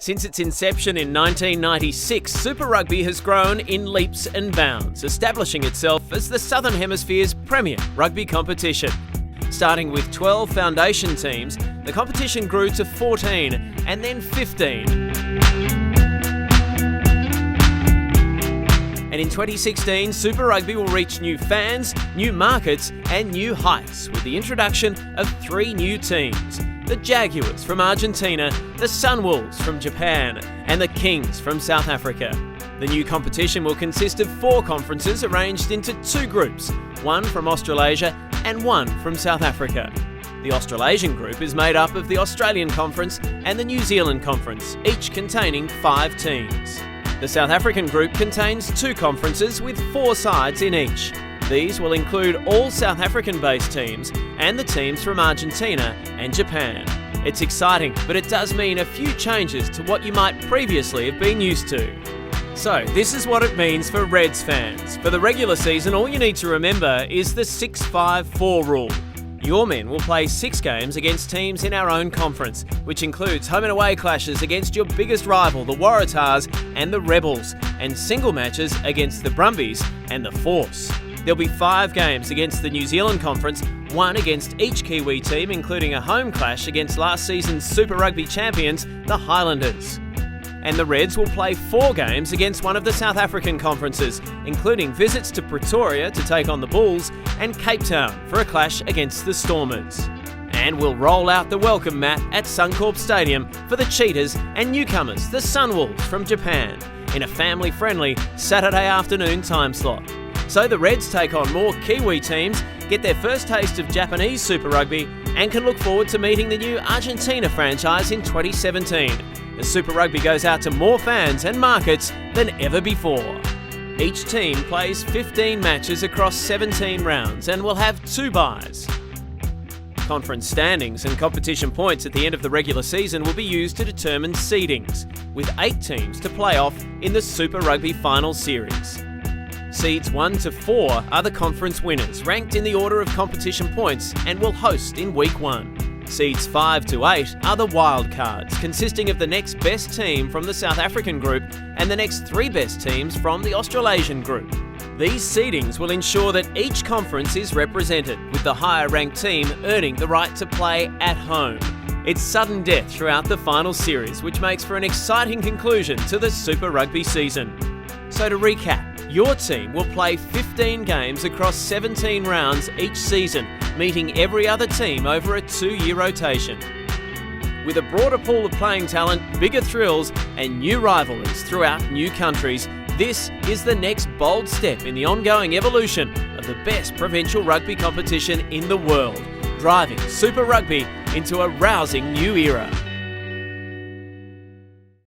Since its inception in 1996, Super Rugby has grown in leaps and bounds, establishing itself as the Southern Hemisphere's premier rugby competition. Starting with 12 foundation teams, the competition grew to 14 and then 15. And in 2016, Super Rugby will reach new fans, new markets and new heights with the introduction of 3 new teams. The Jaguars from Argentina, the Sunwolves from Japan and the Kings from South Africa. The new competition will consist of 4 conferences arranged into 2 groups, one from Australasia and one from South Africa. The Australasian group is made up of the Australian Conference and the New Zealand Conference, each containing 5 teams. The South African group contains 2 conferences with 4 sides in each. These will include all South African-based teams and the teams from Argentina and Japan. It's exciting, but it does mean a few changes to what you might previously have been used to. So, this is what it means for Reds fans. For the regular season, all you need to remember is the 6-5-4 rule. Your men will play 6 games against teams in our own conference, which includes home and away clashes against your biggest rival, the Waratahs and the Rebels, and single matches against the Brumbies and the Force. There'll be 5 games against the New Zealand Conference, 1 against each Kiwi team, including a home clash against last season's Super Rugby champions, the Highlanders. And the Reds will play 4 games against one of the South African conferences, including visits to Pretoria to take on the Bulls and Cape Town for a clash against the Stormers. And we'll roll out the welcome mat at Suncorp Stadium for the Cheetahs and newcomers, the Sunwolves from Japan, in a family-friendly Saturday afternoon time slot. So the Reds take on more Kiwi teams, get their first taste of Japanese Super Rugby and can look forward to meeting the new Argentina franchise in 2017. The Super Rugby goes out to more fans and markets than ever before. Each team plays 15 matches across 17 rounds and will have 2 byes. Conference standings and competition points at the end of the regular season will be used to determine seedings, with 8 teams to play off in the Super Rugby Final Series. Seeds 1 to 4 are the conference winners, ranked in the order of competition points, and will host in Week 1. Seeds 5 to 8 are the wildcards, consisting of the next best team from the South African group and the next 3 best teams from the Australasian group. These seedings will ensure that each conference is represented, with the higher ranked team earning the right to play at home. It's sudden death throughout the final series, which makes for an exciting conclusion to the Super Rugby season. So to recap, your team will play 15 games across 17 rounds each season, meeting every other team over a 2-year rotation. With a broader pool of playing talent, bigger thrills and new rivalries throughout new countries, this is the next bold step in the ongoing evolution of the best provincial rugby competition in the world, driving Super Rugby into a rousing new era.